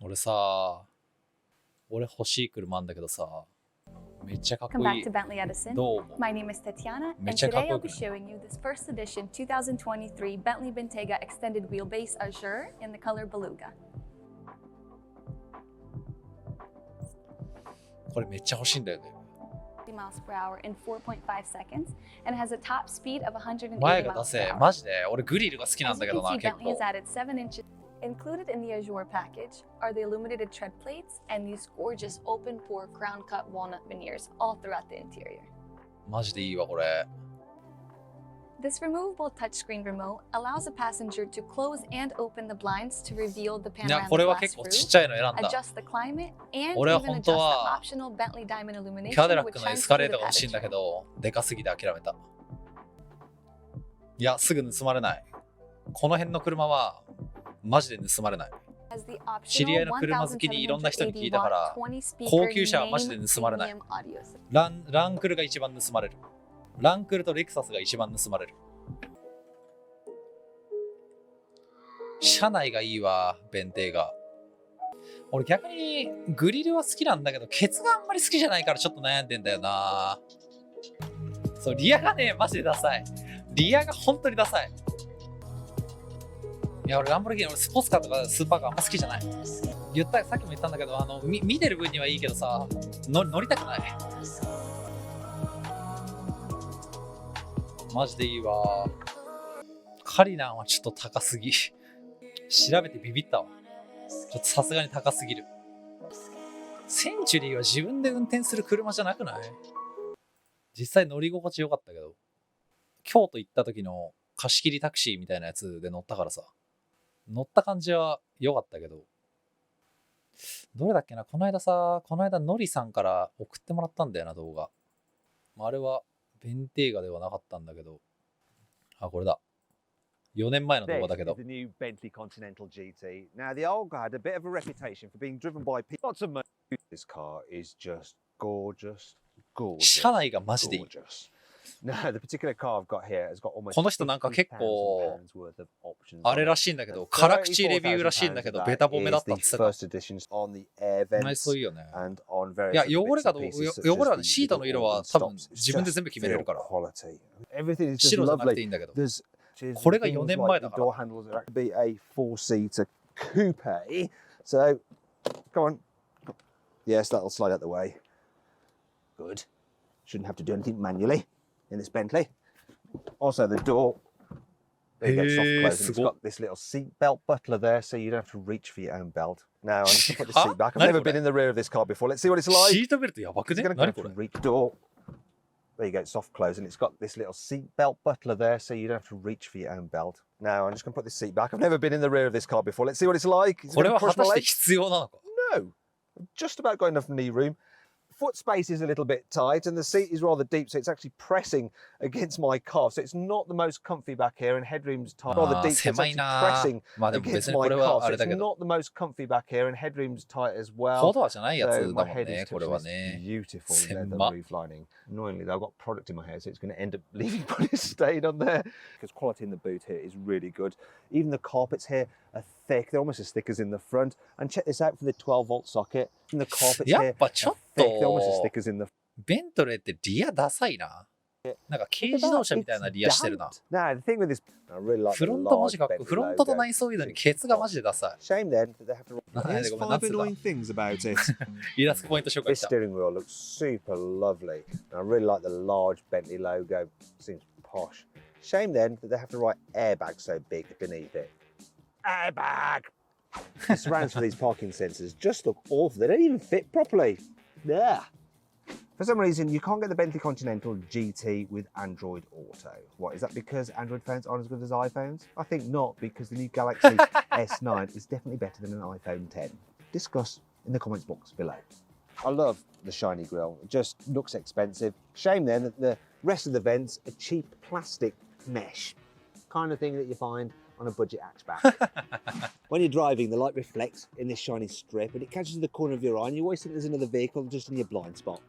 俺さ、俺欲しい車なんだけどさ、めっちゃかっこいい。どうも。My name is Tatiana, めっ and ちゃかっ today こ I'll よく be ない？ showing you this first edition 2023 Bentley Bentayga Extended Wheelbase Azure in the color Beluga. これめっちゃ欲しいんだよね。50 miles per hour in 4.5 seconds and has a top speed of 180前が出 miles per せ。 hour. マジで俺グリルが好きなん As だ you けど can な、 see, 結 Bentley 構 has。added 7 inches. Included in the Azure package are the illuminated tread plates and these gorgeous open pore crown cut walnut veneers all throughout the interior. マジでいいわ、これ。 This removable touchscreen remote allows a passenger to close and open the blinds to reveal the いや、 panoramic これは glass 結構 roof, ちっちゃいの選んだ。 adjust the climate, and 俺は even 本 adjust 当 the は optional Bentley diamond キ illumination ャデラッ which クのエ shines スカ through レー the ターが欲しいん padded だけ trim. ど、でかすぎて諦めた。いや、すぐ盗まれない。この辺の車はマジで盗まれない。 Has the 知り合い optional の車好きにいろんな人に聞いたか 1780ら、 watt 20高 speaker 級車はマジ name で盗まれない。 premium audio system. ランクルが一番盗まれる。ランクルとレクサスが一番盗まれる。車内がいいわ、ベンテーが。俺逆にグリルは好きなんだけど、ケツがあんまり好きじゃないからちょっと悩んでんだよな。そう、リアがね、マジでダサい。リアが本当にダサい。いや、俺ランボルギーニ、俺スポーツカーとかスーパーカーあんま好きじゃない。さっきも言ったんだけど、見てる分にはいいけどさ、乗りたくない。マジでいいわ。カリナンはちょっと高すぎ。調べてビビったわ。ちょっとさすがに高すぎる。センチュリーは自分で運転する車じゃなくない？実際乗り心地良かったけど、京都行った時の貸し切りタクシーみたいなやつで乗ったからさ、乗った感じは良かったけど、どれだっけな、この間ノリさんから送ってもらったんだよな、動画。あれはベンテーガではなかったんだけど、あ、これだ。4年前の動画だけど。 This is the new Bentley Continental GT. Now, the old guy had a bit of a reputation for being driven by people. Lots of money. This car is just gorgeous, gorgeous. 車内がマジでいい。 Now, the particular car I've got here has got almost この人なんか結構 £50,000 worth of options. あれらしいんだけど、辛口レビューらしいんだけど、ベタ褒めだったって言ってた。 first editions on the air vents そういいよね。 and on various いや、汚れ bits が and pieces, such as 汚れは the シートの色は多分自分で全部決めれるから。 quality. Everything is just 白じゃなくていい lovely. んだけど。 There's これが4年前だから。 door handles are actually be a four-seater coupe. So, come on. Yes, that'll slide out the way. Good. Shouldn't have to do anything manually in this Bentley. Also, the door. There you go, soft close. And it's got this little seat belt butler there, so you don't have to reach for your own belt. Now, I'm just going to put the seat back. I've never been in the rear of this car before. Let's see what it's like. シートベルトやばくね？ It's going to 何 go これ？ from reach door. There you go, soft close, and it's got this little seat belt butler there, so you don't have to reach for your own belt. Now, I'm just going to put this seat back. I've never been in the rear of this car before. Let's see what it's like. It's これ going は to 果 push た my して legs. 必要なのか？ No, I've just about got enough knee room. Foot space is a little bit tight, and the seat is rather deep, so it's actually pressing against my calf. So it's not the most comfy back here, and headroom's tight, rather deep, so it's actually pressing against my calf. So it's not the most comfy back here, and headroom's tight as フォー well. ドアじゃないやつ So だ my もん head ね、 is これ touching は this ね。 beautiful leather 狭っ。 roof lining. Annoyingly, though, I've got product in my hair, so it's going to end up leaving polystyrene on there. Because quality in the boot here is really good. Even the carpets here are thick. They're almost as thick as in the front. And check this out for the 12-volt socket. And the carpets や here っぱちょ are っ thick. They're almost as と thick as in the ベントレーってリアダサいな。なんか軽自動車みたいなリアしてるな。 Now, the thing with this, I really like フ the ロントマ large ジかっこいい。 Bentley フロントと logo. 内装いいのにケツがマジでダサい。 Shame then that they have to. なんで Here's ごめん、なん five つうか。 annoying things about it. イラストポイント紹介 This した。 steering wheel looks super lovely. And I really like the large Bentley logo. Seems posh. Shame then that they have to write airbag so big beneath it. Airbag! The surrounds for these parking sensors just look awful. They don't even fit properly. Yeah. For some reason, you can't get the Bentley Continental GT with Android Auto. What, is that because Android phones aren't as good as iPhones? I think not, because the new Galaxy S9 is definitely better than an iPhone 10. Discuss in the comments box below. I love the shiny grille. It just looks expensive. Shame then that the rest of the vents are cheap plastic mesh. Kind of thing that you find on a budget hatchback. When you're driving, the light reflects in this shiny strip and it catches the corner of your eye and you always think there's another vehicle just in your blind spot.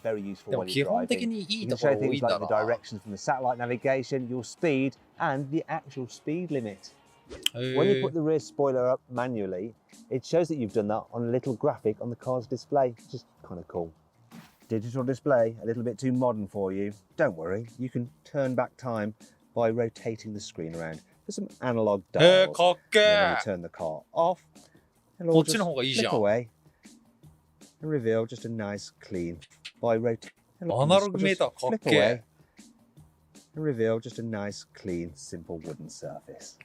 Very useful でも when 基 you're 本的 driving. にいい You と can ころ show 多い things んだ like the な。 directions from the satellite navigation, your speed and the actual speed limit. When you put the rear spoiler up manually, it shows that you've done that on a little graphic on the car's display, which is kind of cool. Digital display, a little bit too modern for you. Don't worry, you can turn back time by rotating the screen around. There's some analog dials. And then when you turn the car off, it'll all just flip away and reveal just a nice clean by rotating. Flip away and reveal just a nice clean simple wooden surface.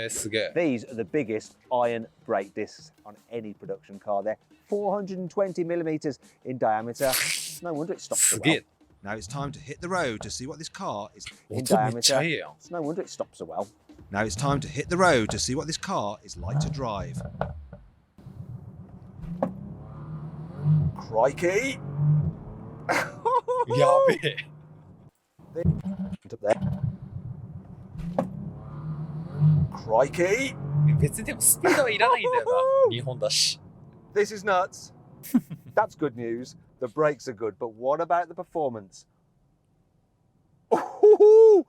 すげえ。 These are the biggest iron brake discs on any production car. They're 420 millimeters in diameter. No wonder it stops so well. Now it's time to hit the road to see what this car is in diameter. It's no wonder it stops so well. Now it's time to hit the road to see what this car is like to drive. Crikey! やべえ。 Up there. Crikey! 別にでもスピードはいらないんだよな。日本だし。 This is nuts. That's good news. The brakes are good, but what about the performance? Ooh,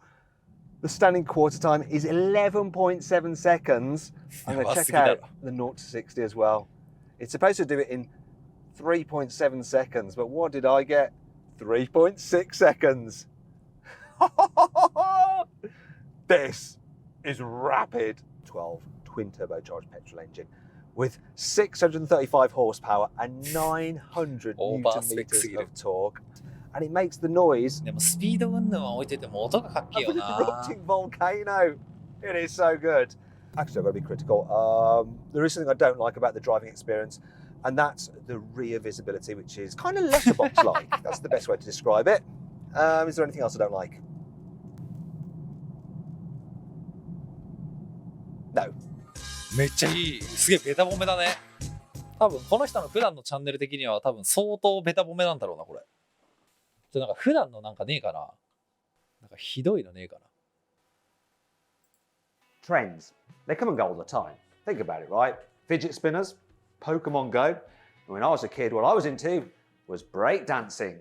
the standing quarter time is 11.7 seconds. I'm going to check out the 0 to 60 as well. It's supposed to do it in 3.7 seconds, but what did I get? 3.6 seconds. This is rapid. 12 twin turbocharged petrol engine with 635 horsepower and 900 newton meters of torque. And it makes the noise でもスピード云々は置いてても音がかっけえよ of an な。 erupting volcano. It is so good. Actually, I've got to be critical. There is something I don't like about the driving experience, and that's the rear visibility, which is kind of letterbox-like. That's the best way to describe it. Is there anything else I don't like? No. めっちゃいい。すげえベタ褒めだね。多分この人の普段のチャンネル的には多分相当ベタ褒めなんだろうな、これ。じゃなんか普段のなんかねえかな。なんかひどいのねえかな。 Trends. They come and go all the time. Think about it, right? Fidget spinners, Pokemon Go. When I was a kid, what I was into was breakdancing.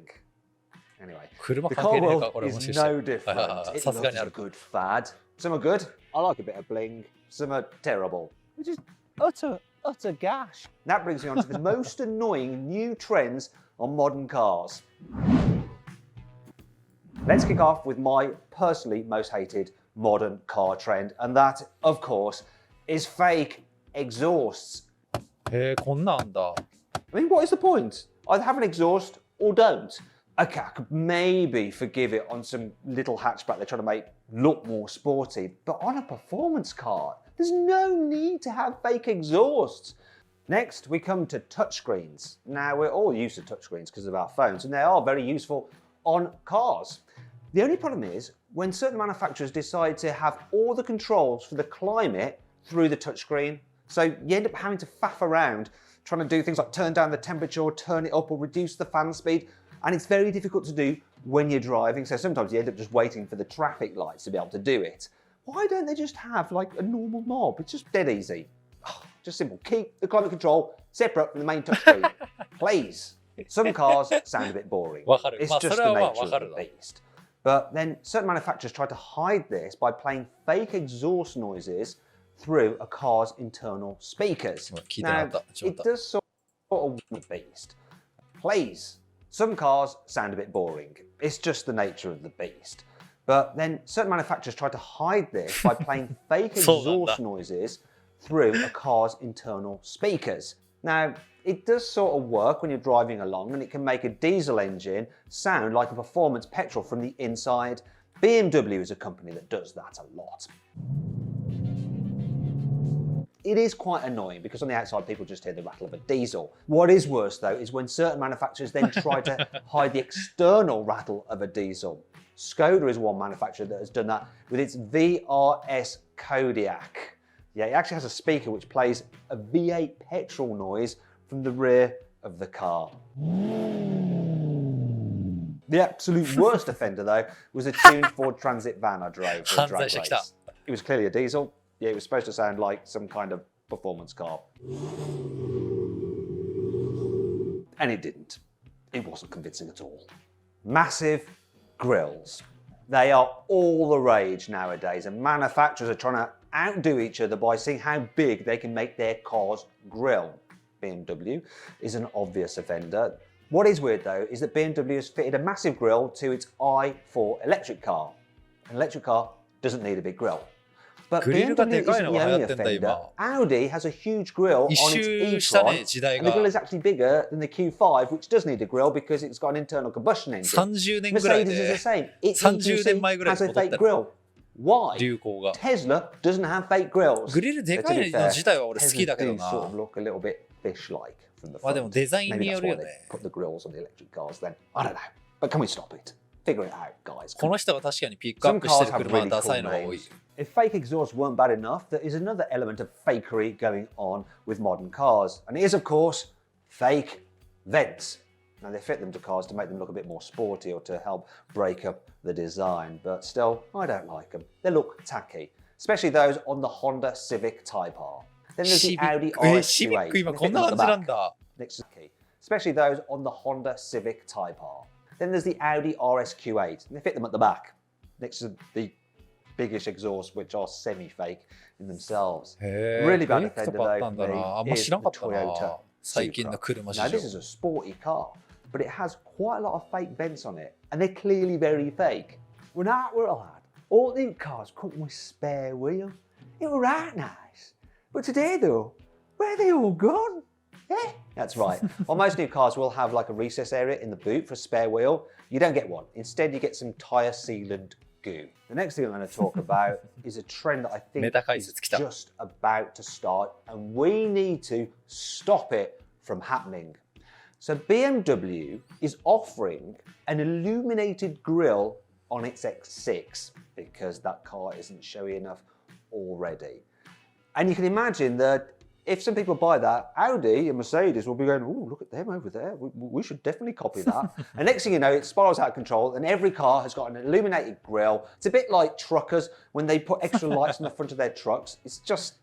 Anyway, 車 the 関 car 係ねえか world これも is しかして。 no different. It さすが loves にあ a るか。 good fad. Some are good. I like a bit of bling. Some are terrible. Which is utter gash. That brings me on to the most annoying new trends on modern cars. Let's kick off with my personally most hated modern car trend, and that, of course, is fake exhausts. へえ、こんなんあんだ。 I mean, what is the point? Either have an exhaust or don't. Okay, I could maybe forgive it on some little hatchback they're trying to make look more sporty, but on a performance car, there's no need to have fake exhausts. Next, we come to touchscreens. Now, we're all used to touchscreens because of our phones, and they are very useful on cars. The only problem is when certain manufacturers decide to have all the controls for the climate through the touchscreen. So you end up having to faff around trying to do things like turn down the temperature or turn it up or reduce the fan speed. And it's very difficult to do when you're driving. So sometimes you end up just waiting for the traffic lights to be able to do it. Why don't they just have like a normal knob? It's just dead easy. Just simple. Keep the climate control separate from the main touchscreen. Please. Some cars sound a bit boring. It's just the nature of the beast. But then certain manufacturers try to hide this by playing fake exhaust noises through a car's internal speakers. Now, it does sort of the beast. Please. Some cars sound a bit boring. It's just the nature of the beast. But then certain manufacturers try to hide this by playing fake exhaust noises through a car's internal speakers. Now, it does sort of work when you're driving along, and it can make a diesel engine sound like a performance petrol from the inside. BMW is a company that does that a lot. It is quite annoying because on the outside people just hear the rattle of a diesel. What is worse though is when certain manufacturers then try to hide the external rattle of a diesel. Skoda is one manufacturer that has done that with its VRS Kodiaq. Yeah, it actually has a speaker which plays a V8 petrol noise from the rear of the car. The absolute worst offender though was a tuned Ford Transit van I drove for a drag race. It was clearly a diesel. Yeah, it was supposed to sound like some kind of performance car. And it didn't. It wasn't convincing at all. Massive grills. They are all the rage nowadays, and manufacturers are trying to outdo each other by seeing how big they can make their car's grille. BMW is an obvious offender. What is weird though is that BMW has fitted a massive grille to its i4 electric car. An electric car doesn't need a big grille. But BMW isn't the only offender. Audi has a huge grille on its e-tron, and the grille is actually bigger than the Q5, which does need a grille because it's got an internal combustion engine. Mercedes is the same. Its EQC has a fake grille. Why? Tesla doesn't have fake grills. グリルでかいの自体は俺好きだけど Tesla な。 do sort of look a little bit fish-like from the まあでも front. デザイン Maybe によ that's る why よ they ね。 put the grills on the electric cars then. I don't know. But can we stop it? Figure it out, guys. この人が確かにピックアッ Some プして cars る have 車は really ダサい cool のが多い。 names. If fake exhaust weren't bad enough, there is another element of fakery going on with modern cars. And it is, of course, fake vents. Now, they fit them to cars to make them look a bit more sporty or to help break up the design. But still, I don't like them. They look tacky, especially those on the Honda Civic Type R. Then there's the Audi RS-Q8. シビック今こんな感じなんだ。 Next to the key, especially those on the Honda Civic Type R. Then there's the Audi RS-Q8. They fit them at the back, next to the biggish exhausts, which are semi-fake in themselves. へー Really bad フェイク offender とかあった though んだな。あ for ん me ま is 知ら the なかったな Toyota 最近の車事 Now 情 this is a sporty car, but it has quite a lot of fake vents on it, and they're clearly very fake. When I were a lad, all new cars come with spare wheel. It were right nice. But today though, where are they all gone? Yeah, that's right. While most new cars will have like a recess area in the boot for a spare wheel, you don't get one. Instead, you get some tyre sealant goo. The next thing I'm going to talk about is a trend that I think is just about to start, and we need to stop it from happening. So BMW is offering an illuminated grille on its X6 because that car isn't showy enough already. And you can imagine that if some people buy that, Audi and Mercedes will be going, oh, look at them over there. We should definitely copy that. And next thing you know, it spirals out of control and every car has got an illuminated grille. It's a bit like truckers when they put extra lights on the front of their trucks. It's just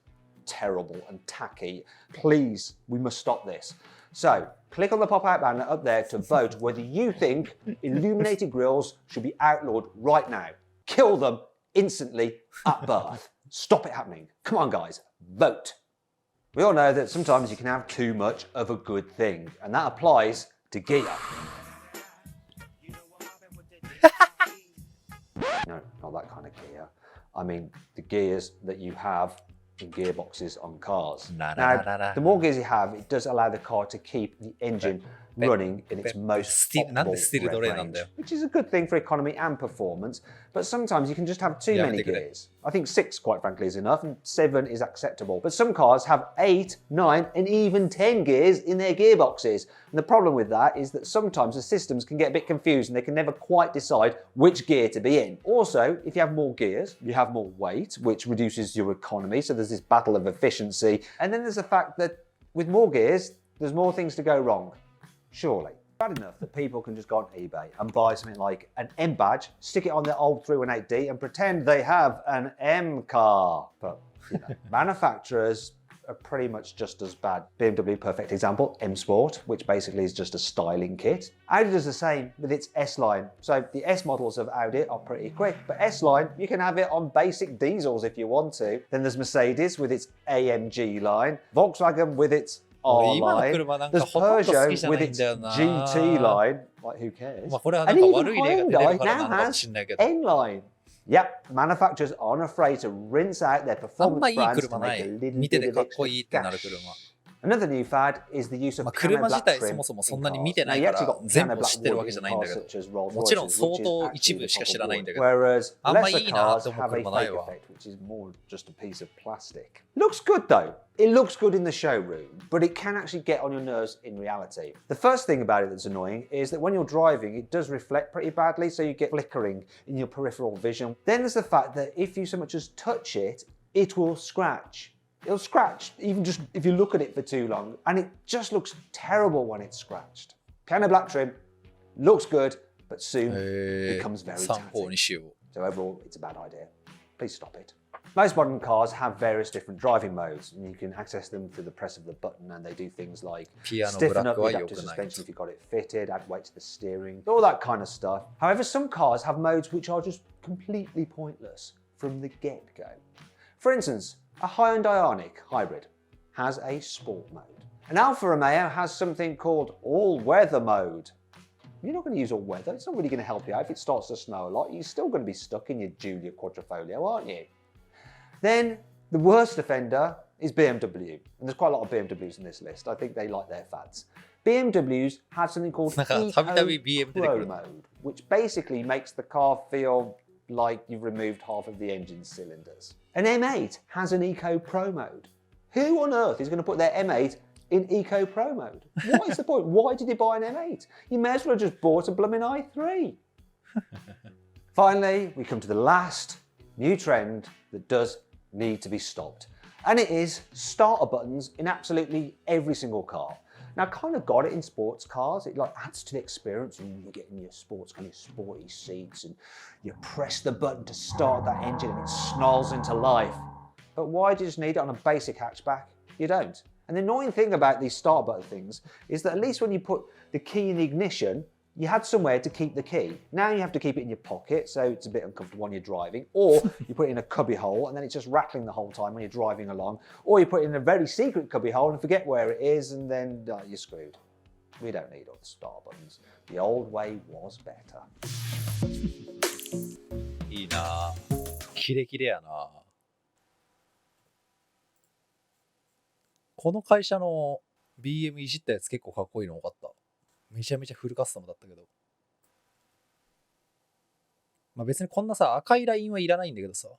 terrible and tacky. Please, we must stop this. So click on the pop-out banner up there to vote whether you think illuminated grilles should be outlawed right now. Kill them instantly at birth. Stop it happening. Come on, guys, vote. We all know that sometimes you can have too much of a good thing, and that applies to gear. No, not that kind of gear. I mean, the gears that you have in gearboxes on cars. Now, the more gears you have, it does allow the car to keep the engine running in its most optimal rev range, which is a good thing for economy and performance, but sometimes you can just have too many gears. I think 6, quite frankly, is enough, and 7 is acceptable. But some cars have 8, 9, and even 10 gears in their gearboxes. And the problem with that is that sometimes the systems can get a bit confused and they can never quite decide which gear to be in. Also, if you have more gears, you have more weight, which reduces your economy, so there's this battle of efficiency. And then there's the fact that with more gears, there's more things to go wrong. Surely. Bad enough that people can just go on eBay and buy something like an M badge, stick it on their old 318D and pretend they have an M car. But, you know, manufacturers are pretty much just as bad. BMW, perfect example, M Sport, which basically is just a styling kit. Audi does the same with its S-Line. So the S models of Audi are pretty quick, but S-Line, you can have it on basic diesels if you want to. Then there's Mercedes with its AMG line, Volkswagen with its R-Line, there's Peugeot with its GT line, like who cares? And even Hyundai now has N-Line. Yep, manufacturers aren't afraid to rinse out their performance brands to make a little bit of extra cash. Another new fad is the use of piano black trim in cars. Now you actually got piano black wood in cars such as Rolls-Royces, which is actually the proper wood. Whereas lesser cars have a fake effect, which is more just a piece of plastic. Looks good though. It looks good in the showroom, but it can actually get on your nerves in reality. The first thing about it that's annoying is that when you're driving, it does reflect pretty badly, so you get flickering in your peripheral vision. Then there's the fact that if you so much as touch it, it will scratch. It'll scratch, even just if you look at it for too long, and it just looks terrible when it's scratched. Piano black trim looks good, but soon becomes very tatty. So overall, it's a bad idea. Please stop it. Most modern cars have various different driving modes, and you can access them through the press of the button, and they do things like stiffen up the adaptive suspension if you've got it fitted, add weight to the steering, all that kind of stuff. However, some cars have modes which are just completely pointless from the get-go. For instance, a Hyundai Ioniq hybrid has a sport mode. An Alfa Romeo has something called all-weather mode. You're not going to use all-weather. It's not really going to help you out if it starts to snow a lot. You're still going to be stuck in your Giulia Quadrifoglio, aren't you? Then the worst offender is BMW. And there's quite a lot of BMWs in this list. I think they like their fads. BMWs have something called Eco Pro mode, which basically makes the car feel like you've removed half of the engine cylinders. An M8 has an Eco Pro mode. Who on earth is going to put their M8 in Eco Pro mode? What is the point? Why did you buy an M8? You may as well have just bought a blooming i3. Finally, we come to the last new trend that does need to be stopped. And it is starter buttons in absolutely every single car. Now, I kind of got it in sports cars. It like adds to the experience, and you get in your sports kind of sporty seats, and you press the button to start that engine, and it snarls into life. But why do you just need it on a basic hatchback? You don't. And the annoying thing about these start button things is that at least when you put the key in the ignition, you had somewhere to keep the key. Now you have to keep it in your pocket, so it's a bit uncomfortable when you're driving. Or you put it in a cubby hole, and then it's just rattling the whole time when you're driving along. Or you put it in a very secret cubby hole and forget where it is, and then you're screwed. We don't need all the start buttons. The old way was better. いいなぁ。キレキレやな。この会社の BM いじったやつ結構かっこいいの多かった。めちゃめちゃフルカスタムだったけど。まあ別にこんなさ、赤いラインはいらないんだけどさ。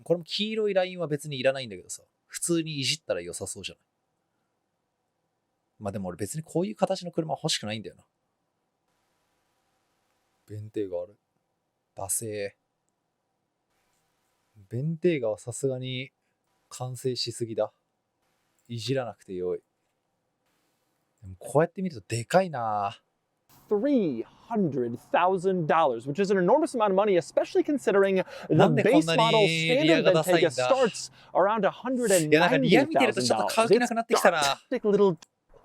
これも黄色いラインは別にいらないんだけどさ。普通にいじったら良さそうじゃない。まあでも俺別にこういう形の車欲しくないんだよな。ベンテーガある。ダセー。ベンテーガはさすがに完成しすぎだ。いじらなくてよい。でもこうやって見るとでかいな。$300,000, which is an enormous amount of money, especially considering the base model standard Bentayga starts around $190,000. Little,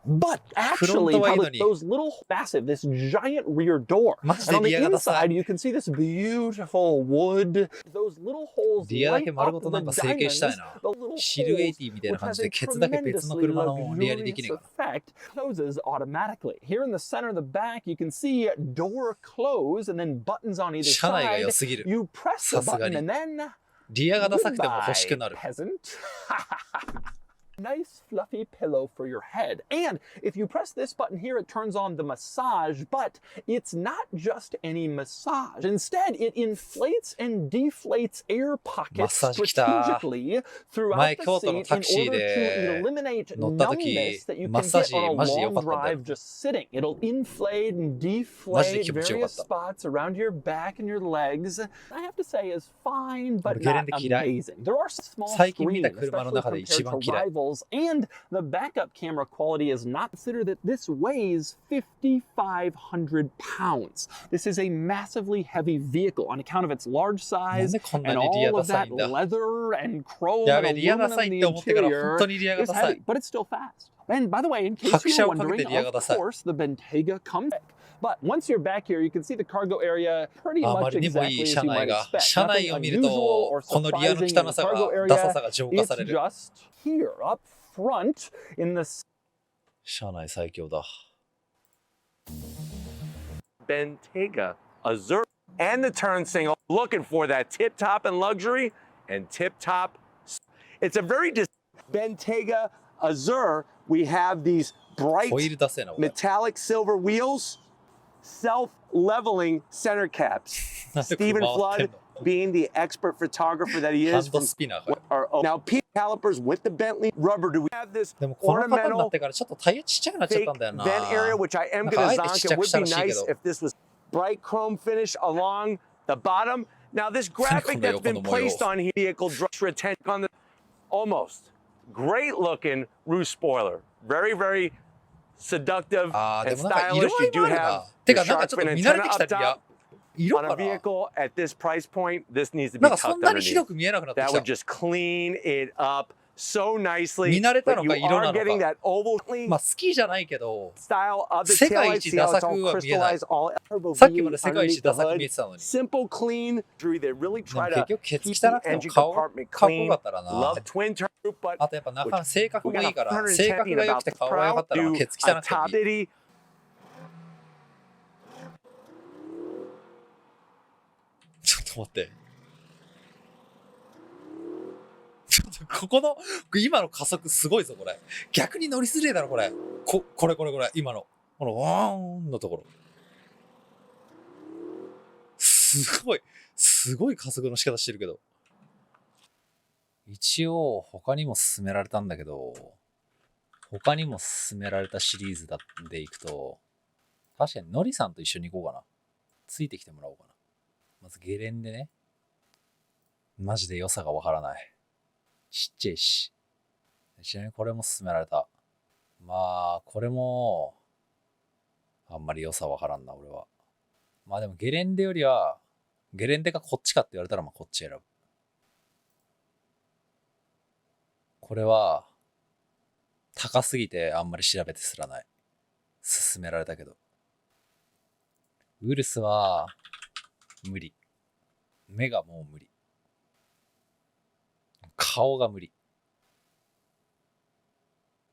but actually, those little massive, this giant rear door, and on the inside you can see this beautiful wood. Those little holes light up the diamonds, the little holes, which has a tremendously luxurious effect, closes automatically. Here in the center of the back, you can see door close and then buttons on either side. You press the button and then goodbye, peasant. Nice fluffy pillow for your head. And if you press this button here, it turns on the massage, but it's not just any massage. Instead, it inflates and deflates air pockets strategically throughout the seat in order to eliminate numbness that you can get on a long drive just sitting. It'll inflate and deflate various spots around your back and your legs. I have to say is fine, but not amazing. There are small screens, especially compared to rivals. And the backup camera quality is not considered that this weighs 5,500 pounds. This is a massively heavy vehicle on account of its large size and all of that leather and chrome and aluminum in the interior is heavy, but it's still fast. And by the way, in case you were wondering, of course, the Bentayga comes back. But once you're back here, you can see the cargo area pretty much exactly as you might expect. Nothing unusual or surprising in the cargo area. It's just here, up front, in the... 車内最強だ。Bentayga Azure and the turn signal, looking for that tip top and luxury and tip top. It's a very Bentayga Azure. We have these bright metallic silver wheels, self-leveling center caps. Stephen Flood, being the expert photographer that he is, now P calipers with the Bentley rubber. Do we have this ornamental fake vent area, which I am going to zonk? It would be nice if this was bright chrome finish along the bottom. Now this graphic that's been placed on here, vehicle retention on the almost great looking roof spoiler. Very, very seductive and stylish. You do have the shark fin antenna up top. On a vehicle at this price point, this needs to be tucked underneath. That would just clean it up so nicely. 見慣れたの But か you 色な are の getting か。 that oval まあ好きじゃないけど、 style of the 世 tail 界 light. 一 See ダ how サ it's く all は見えない。 crystallized, all turbo さっきま V で世界 underneath 一 the ダサく見え hood. てたのに。 Simple, clean. They really でも try 結 to 局ケツ keep 汚 the くても engine 顔 compartment かっこよ clean. かったらな。 Love twin turbo, but あとやっぱ中身性格 we もい got いから、 110性格が良く about て the 顔が良か proud. ったら Do ケツ a 汚くても top いい。 ditty. ちょっと待って。ちょっとここの、今の加速すごいぞ、これ。逆に乗りづれえだろ、これ。これ、今の。このワーンのところ。すごい加速の仕方してるけど。一応、他にも勧められたんだけど、他にも勧められたシリーズでいくと、確かにノリさんと一緒に行こうかな。ついてきてもらおうかな。まずゲレンデね。マジで良さがわからない。ちっちゃいし。ちなみにこれも勧められた。まあ、これも、あんまり良さわからんな、俺は。まあでもゲレンデよりは、ゲレンデがこっちかって言われたら、まあこっち選ぶ。これは、高すぎてあんまり調べてすらない。勧められたけど。ウルスは、無理。目がもう無理。顔が無理。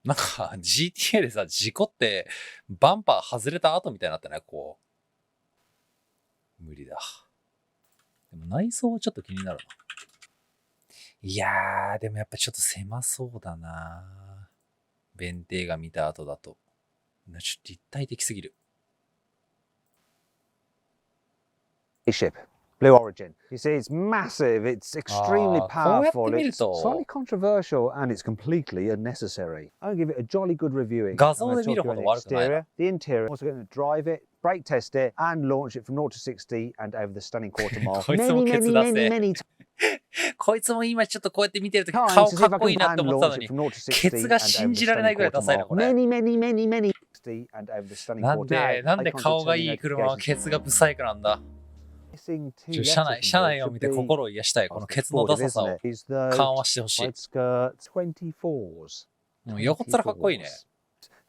なんか GTA でさ、事故ってバンパー外れた後みたいになったね、こう。無理だ。でも内装はちょっと気になるな。いやー、でもやっぱちょっと狭そうだな。弁天が見た後だと。ちょっと立体的すぎる。Spaceship, Blue Origin. You see, it's massive, it's extremely powerful, it's slightly controversial, and it's completely unnecessary. I'll give it a jolly good reviewing. 画像で見るほど悪くないな。 The interior, also going to drive it, brake test it, and launch it from 0 to 60 and over the stunning quarter mile. こいつもケツ出せ。こいつも今ちょっとこうやって見てるとき顔かっこいいなって思ってたのに、ケツが信じられないぐらいダサいな、これ。なんで顔がいい車はケツがブサイクなんだ。車内を見て心を癒したい。このケツのダサさを緩和してほしい。横っ面かっこいいね。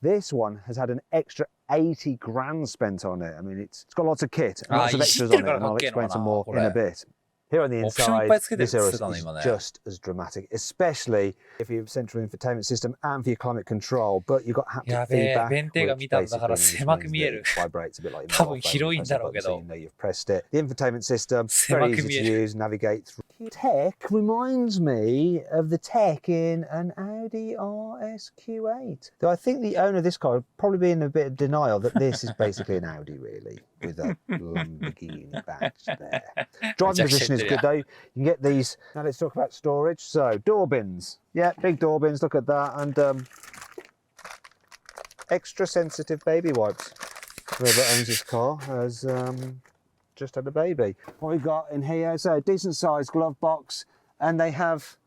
This one has had an extra 80 grand spent on it. I mean, it's got lots of kit, and lots of extras on it, and I'll explain some more in a bit. Here on the inside, this Urus is just as dramatic, especially if you have central infotainment system and for your climate control, but you've got haptic feedback, which basically means it vibrates a bit like your mobile phone, so you know you've pressed it. The infotainment system, very easy to use, navigate through. Tech reminds me of the tech in an Audi RSQ8. Though I think the owner of this car would probably be in a bit of denial that this is basically an Audi, really, with a Lamborghini badge there. Driving position is good though. You can get these. Now let's talk about storage. So door bins. Yeah, big door bins. Look at that. And extra sensitive baby wipes. Whoever owns this car has just had a baby. What we've got in here is a decent sized glove box, and they have,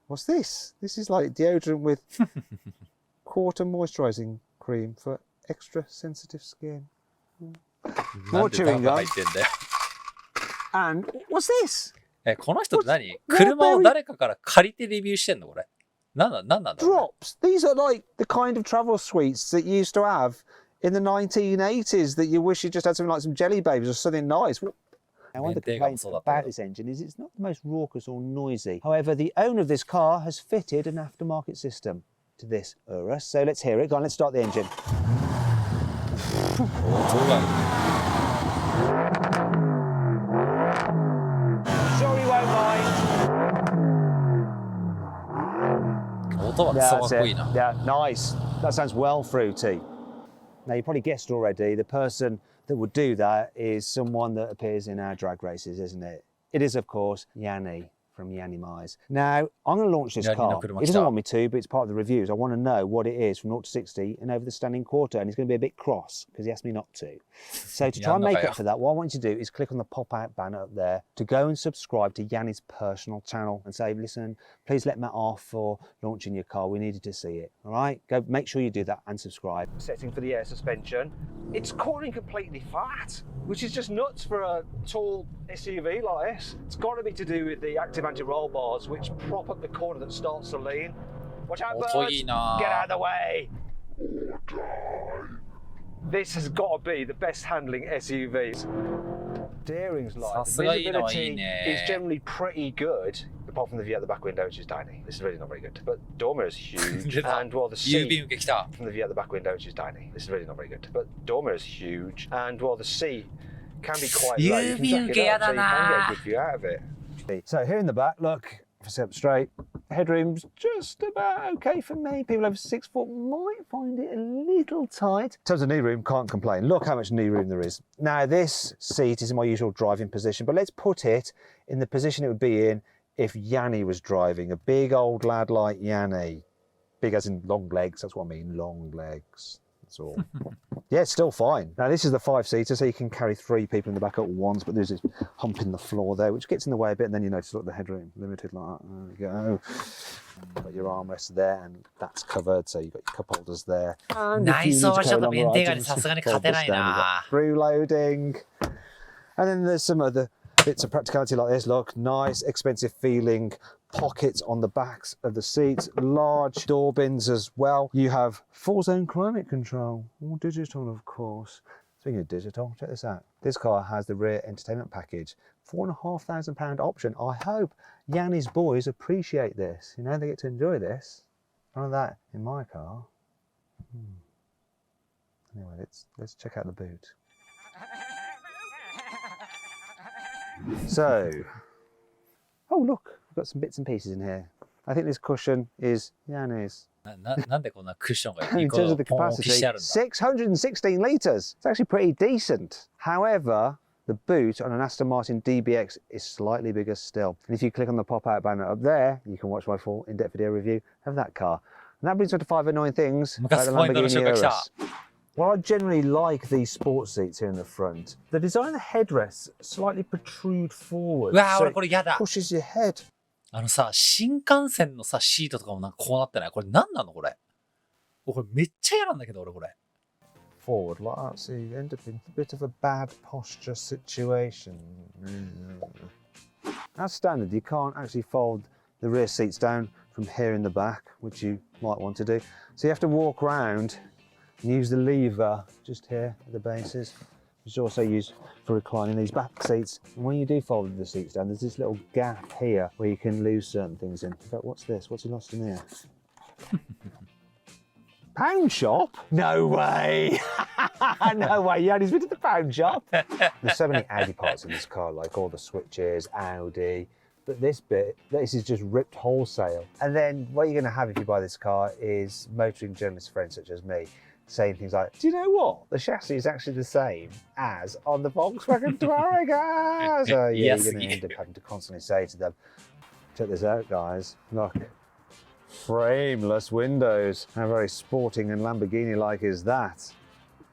what's this? This is like deodorant with quarter moisturising cream for extra sensitive skin. More chewing gum. And what's this? この人って何？車を誰かから借りてレビューしてんのこれ。なんなんだ Drops. These are like the kind of travel sweets that you used to have in the 1980s that you wish you just had something like some jelly babies or something nice. Now, one of the complaints about this engine is it's not the most raucous or noisy. However, the owner of this car has fitted an aftermarket system to this Urus. So let's hear it. Go on, let's start the engine. Sure you won't mind. That's it. Yeah, nice. That sounds well fruity. Now, you probably guessed already, the person that would do that is someone that appears in our drag races, isn't it? It is, of course, Yanni from Yanni Mize. Now, I'm going to launch this car. He doesn't want me to, but it's part of the reviews. I want to know what it is from 0 to 60 and over the standing quarter, and he's going to be a bit cross because he asked me not to. So to try and make up for that, what I want you to do is click on the pop-out banner up there to go and subscribe to Yanni's personal channel and say, listen, please let Matt off for launching your car. We needed to see it, all right? Go make sure you do that and subscribe. Setting for the air suspension. It's cornering completely flat, which is just nuts for a tall SUV like this. It's got to be to do with the active anti-roll bars, which prop up the corner that starts to lean. Watch out, 音 birds. いいな Get out of the way. This has got to be the best handling SUVs. Steering's light. さすがいいのはいい Visibility ね is generally pretty good, apart from the view out the back window, which is tiny. This is really not very good. But door mirror is huge, 出た and well, the 郵便 seat 受け来た from the view out the back window, which is tiny. This is really not very good. But door mirror is huge, and well, the seat can be quite low. You can jack it up, so you can get a good view out of it. So here in the back, look, if I sit up straight, headroom's just about okay for me. People over 6 foot might find it a little tight. In terms of knee room, can't complain. Look how much knee room there is. Now this seat is in my usual driving position, but let's put it in the position it would be in if Yanni was driving. A big old lad like Yanni. Big as in long legs, that's what I mean, long legs. That's all. Yeah, it's still fine. Now this is the 5-seater, so you can carry 3 people in the back at once, but there's this hump in the floor there, which gets in the way a bit, and then you notice, look, the headroom limited like that. There you go. Got your armrest there, and that's covered, so you've got your cup holders there. And 内装はちょっとベンテーガにさすがに勝てないな through loading. And then there's some other bits of practicality like this. Look, nice, expensive feeling pockets on the backs of the seats, large door bins as well. You have 4-zone climate control, all digital of course. Speaking of digital, check this out. This car has the rear entertainment package, £4,500 option. I hope Yanni's boys appreciate this. You know, they get to enjoy this. None of that in my car. Anyway, let's check out the boot. So, oh look, we've got some bits and pieces in here. I think this cushion is Yanni's. なんでこんなクッションが In 1個 terms of the ポン置き capacity, してあるんだ 616 litres. It's actually pretty decent. However, the boot on an Aston Martin DBX is slightly bigger still. And if you click on the pop-out banner up there, you can watch my full in-depth video review of that car. And that brings us to 5 annoying things about the ムカつくポイントの Lamborghini 紹介来た Urus. Well, I generally like these sports seats here in the front. The design of the headrests slightly protrude forward, うわー so 俺これ嫌 it だ pushes your head. あのさ新幹線のさシートとかもなんかこうなってないこれ何なのこれこれめっちゃ嫌なんだけど俺これ Forward like that, so you end up in a bit of a bad posture situation. As standard, you can't actually fold the rear seats down from here in the back, which you might want to do. So you have to walk around and use the lever just here at the bases, which is also used for reclining these back seats. And when you do fold the seats down, there's this little gap here where you can lose certain things in. In fact, what's this? What's he lost in here? Pound shop? No way! No way, Yanni's been to the pound shop. There's so many Audi parts in this car, like all the switches, Audi. But this bit, this is just ripped wholesale. And then what you're going to have if you buy this car is motoring journalist friends such as me saying things like, do you know what? The chassis is actually the same as on the Volkswagen Touareg. So yeah, Yes. you're going to end up having to constantly say to them, check this out, guys. Look. Frameless windows. How very sporting and Lamborghini-like is that?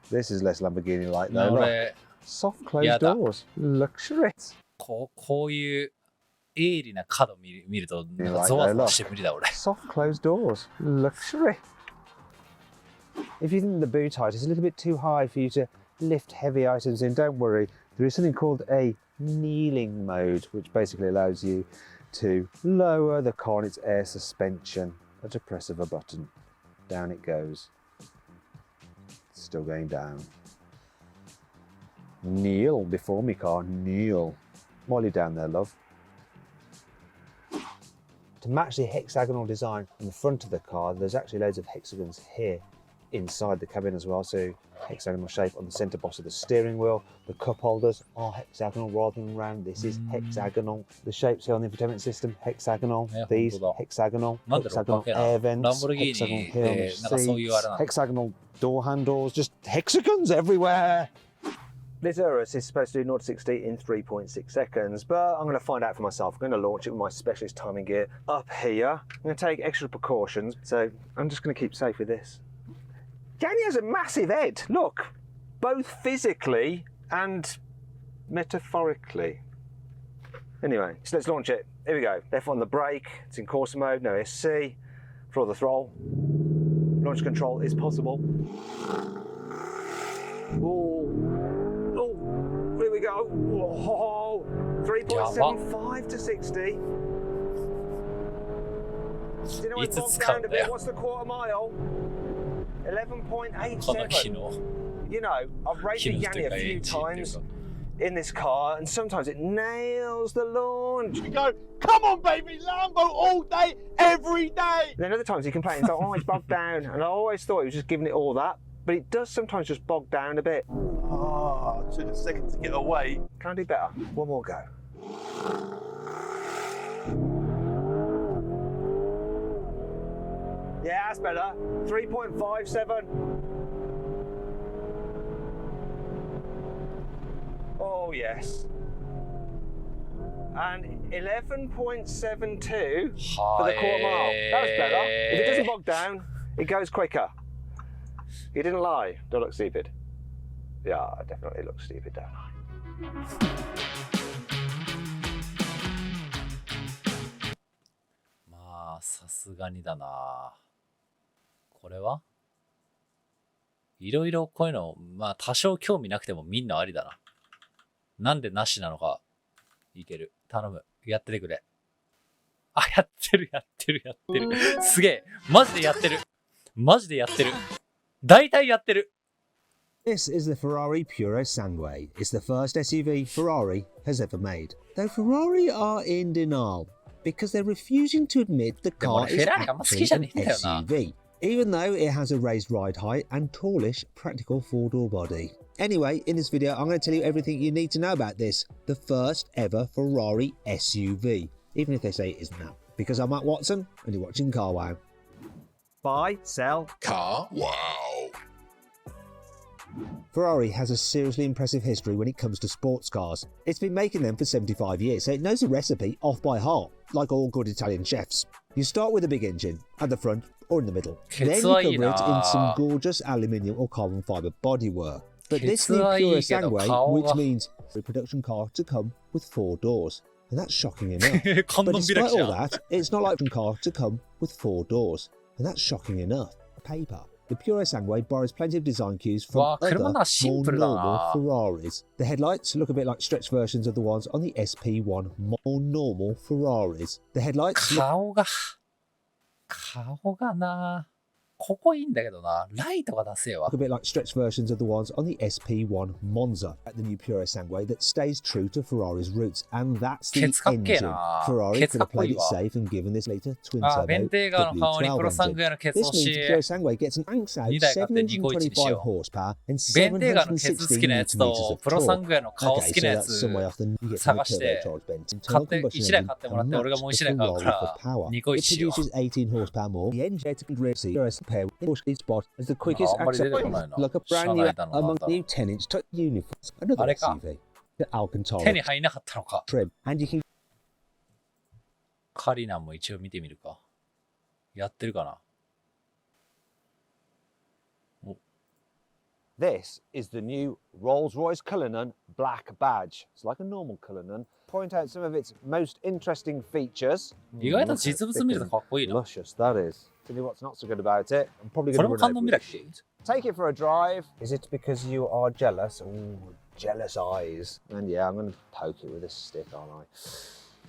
This is less Lamborghini-like though. Look. 俺 Soft closed Yeah, that- doors. Luxury. こういう鋭利な角見るとなんかゾワゾワして無理だ俺 Soft closed doors. Luxury. If you think the boot height is a little bit too high for you to lift heavy items in, don't worry. There is something called a kneeling mode, which basically allows you to lower the car on its air suspension at a press of a button. Down it goes. Still going down. Kneel before me, car. Kneel. While you're down there, love. To match the hexagonal design on the front of the car, there's actually loads of hexagons here inside the cabin as well. So hexagonal shape on the centre boss of the steering wheel. The cup holders are hexagonal rather than round. This is hexagonal. The shapes here on the infotainment system, hexagonal. Yeah, These, 本当だ。 hexagonal. なんだろう、 Hexagonal かけな。 air vents. ランボルギーニ Hexagonal here on で the なんかそういうあれ seats. なの Hexagonal door handles. Just hexagons everywhere. This Urus is supposed to do 0 to 60 in 3.6 seconds, but I'm going to find out for myself. I'm going to launch it with my specialist timing gear up here. I'm going to take extra precautions, so I'm just going to keep safe with this. Danny has a massive head, look, both physically and metaphorically. Anyway, so let's launch it. Here we go. Left on the brake, it's in course mode, no SC. Floor the throttle. Launch control is possible. Oh, here we go. Oh, 3.75 to 60. you know, い it つ bogged 使う down ん a だ bit. よ What's the quarter mile? この機 11.87. 能 You know, I've raced 機 the 能という Yanni か a エ few ンジンっていう times か in this car, and sometimes it nails the launch. You go, come on, baby, Lambo all day, every day. Then other times he complains, oh, it's bogged down. And I always thought he was just giving it all that, but it does sometimes just bog down a bit. Oh, took a second to get away. Can I do better? One more go. Yeah, that's better. 3.57. Oh, yes. And 11.72 for the quarter mile. That's better. If it doesn't bog down, it goes quicker. You didn't lie. Don't look stupid. Yeah, I definitely look stupid, don't I? まあさすがにだな。これはいろいろこういうの、まあ多少興味なくてもみんなありだな。なんでなしなのかいける。頼む。やっててくれ。あ、やってる。すげえ。マジでやってる。マジでやってる。大体やってる。This is the Ferrari Puro Sangue. It's the first SUV Ferrari has ever made. Though Ferrari are in denial because they're refusing to admit the car is actually an SUV, even though it has a raised ride height and tallish practical four-door body. Anyway, in this video, I'm going to tell you everything you need to know about this, the first ever Ferrari SUV, even if they say it isn't now. Because I'm Matt Watson, and you're watching Car Wow. Buy, sell. Car. Wow. Ferrari has a seriously impressive history when it comes to sports cars. It's been making them for 75 years, so it knows the recipe off by heart, like all good Italian chefs. You start with a big engine, at the front or in the middle. Then you cover it in some gorgeous aluminium or carbon fibre bodywork. But this new Puro Sangue, which means a production car to come with 4 doors. And that's shocking enough. But despite all that, it's not like a car to come with 4 doors. And that's shocking enough. Paper. The Puro Sangue borrows plenty of design cues from other, more normal Ferraris. The headlights look a bit like stretched versions of the ones on the SP1 more normal Ferraris. The headlights look 顔がな。ここいいんだけどな。ライトが出せよ。 a bit like stretched versions of the ones on the SP1 Monza. The new Puro Sangue that stays true to Ferrari's roots, and that's the engine. Ferrari could have played it safe and given this later twin turbo W12 engine. This means Puro Sangue gets an max out 725 horsepower and 716 meters of torque. Okay, so that's some way off the you get from the turbocharged Benz internal combustion engine and match the Ferrari for power. It produces 18 horsepower more. The engine can receive pair with push spot as the quickest acceptable. Look a brand new among new 10-inch touch uniforms. Another SUV, the Alcantara 手に入んなかったのか。 trim, and you can カリナも一応見てみるか。やってるかな。 This is the new Rolls-Royce Cullinan Black Badge. It's like a normal Cullinan. Point out some of its most interesting features. 意外と実物見るとかっこいいな。 Luscious, that is. Tell you what's not so good about it. I'm probably going to run over with it. Take it for a drive. Is it because you are jealous? Ooh, jealous eyes. And yeah, I'm going to poke it with this stick, aren't I?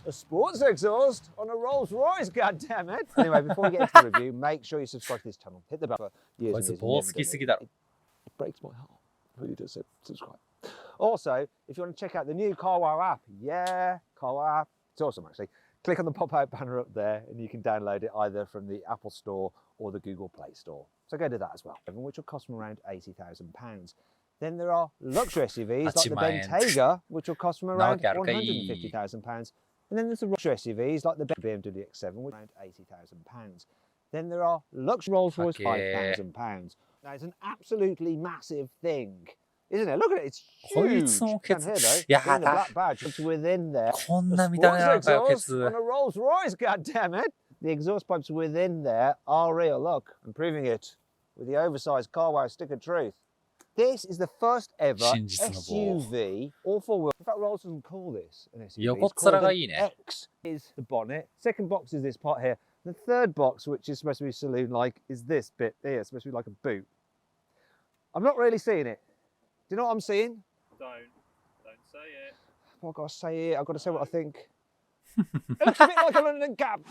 A sports exhaust on a Rolls-Royce, goddammit! Anyway, before we get into the review, make sure you subscribe to this channel. Hit the bell for years and years. It breaks my heart. It really does. So subscribe. Also, if you want to check out the new Car Wow app, yeah, Car Wow app, it's awesome actually. Click on the pop-out banner up there and you can download it either from the Apple Store or the Google Play Store. So go do that as well, which will cost from around £80,000. Then there are luxury SUVs like the Bentayga, which will cost from around £150,000. And then there's the luxury SUVs like the BMW X7, which are around £80,000. Then there are luxury Rolls-Royce £5,000. Now it's an absolutely massive thing, isn't it? Look at it, it's huge. Down here though, the black badge, it's within there. The sports exhaust on a Rolls-Royce, goddammit! The exhaust pipes within there are real, look. I'm proving it with the oversized Car Wow stick of truth. This is the first ever SUV, all four-wheel. In fact, Rolls doesn't call this an SUV. It's called an X. Is the bonnet. Second box is this part here. The third box, which is supposed to be saloon-like, is this bit here. It's supposed to be like a boot. I'm not really seeing it. Do you know what I'm seeing? Don't say it. Well, I've got to say it. I've got to say what I think. It looks a bit like a London cab.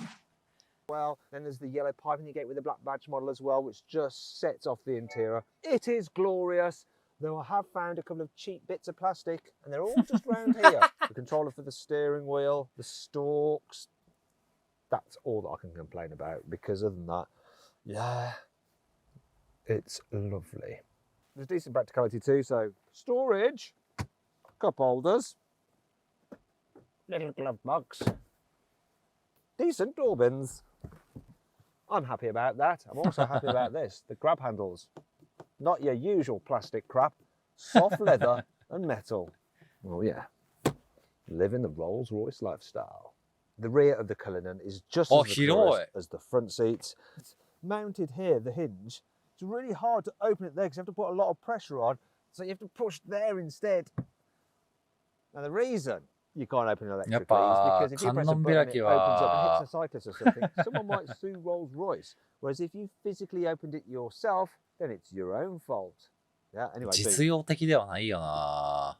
Well, then there's the yellow piping you get with the black badge model as well, which just sets off the interior. It is glorious, though I have found a couple of cheap bits of plastic, and they're all just around here. The controller for the steering wheel, the stalks. That's all that I can complain about, because other than that, yeah, it's lovely. There's decent practicality too, so storage, cup holders, little glove box, decent door bins. I'm happy about that. I'm also happy about this, the grab handles. Not your usual plastic crap, soft leather and metal. Oh yeah, living the Rolls-Royce lifestyle. The rear of the Cullinan is just as luxurious as the front seats. It's mounted here, the hinge. It's really hard to open it there because you have to put a lot of pressure on, so you have to push there instead. Now the reason you can't open it electrically is because if you press a button it opens up and hits a cyclist or something, someone might sue Rolls-Royce. Whereas if you physically opened it yourself, then it's your own fault. Yeah, anyway. 実用的ではないよな。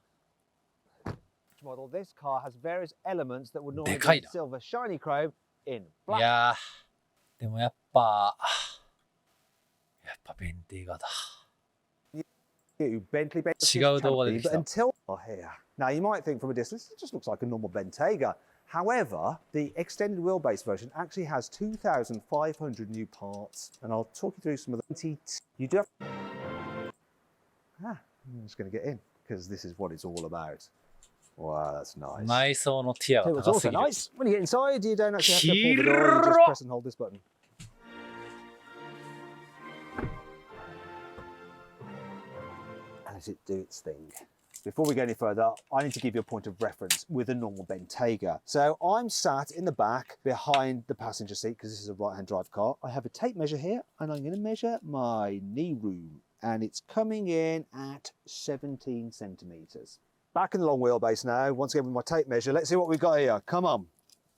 Model, this car has various elements that would normally be silver shiny chrome in black. いやー、でもやっぱベンテーガだ。 Bentley, 違う動画で来た。 Until here. Now you might think from a distance it just looks like a normal Bentayga. However, the extended wheelbase version actually has 2,500 new parts, and I'll talk you through some of them. You do have. I'm just going to get in because this is what it's all about. Wow, that's nice. 内装のティアが What's 高す also ぎる。 nice, when you get inside, you don't actually have to pull the door, you just press and hold this button. And let it do its thing. Before we go any further, I need to give you a point of reference with a normal Bentayga. So I'm sat in the back behind the passenger seat because this is a right-hand drive car. I have a tape measure here and I'm going to measure my knee room, and it's coming in at 17 centimetres. Back in the long wheelbase now, once again with my tape measure. Let's see what we've got here. Come on.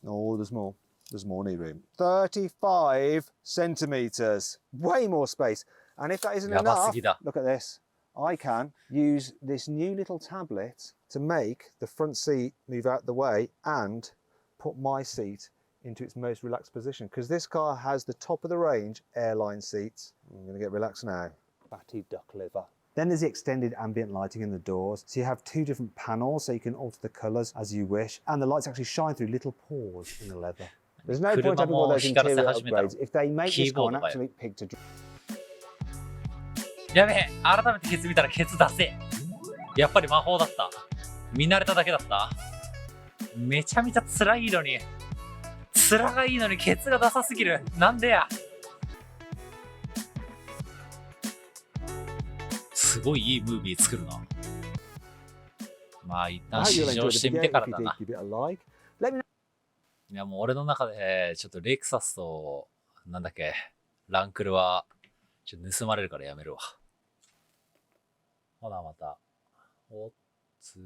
Oh, there's more. There's more knee room. 35 centimetres. Way more space. And if that isn't enough, look at this. I can use this new little tablet to make the front seat move out the way and put my seat into its most relaxed position, because this car has the top of the range airline seats. I'm going to get relaxed now. Fatty duck liver. Then there's the extended ambient lighting in the doors. So you have two different panels, so you can alter the colours as you wish. And the lights actually shine through little pores in the leather. There's no point having all those interior upgrades if they make this car an absolute pig to drive. やべえ、改めてケツ見たらケツ出せ。やっぱり魔法だった。見慣れただけだった。めちゃめちゃ辛いのに、面がいいのにケツがダサすぎる。なんでや。すごいいいムービー作るな。まあ一旦試乗してみてからだな。いやもう俺の中でちょっとレクサスとなんだっけランクルはちょっと盗まれるからやめるわ。ほなまた。おつー。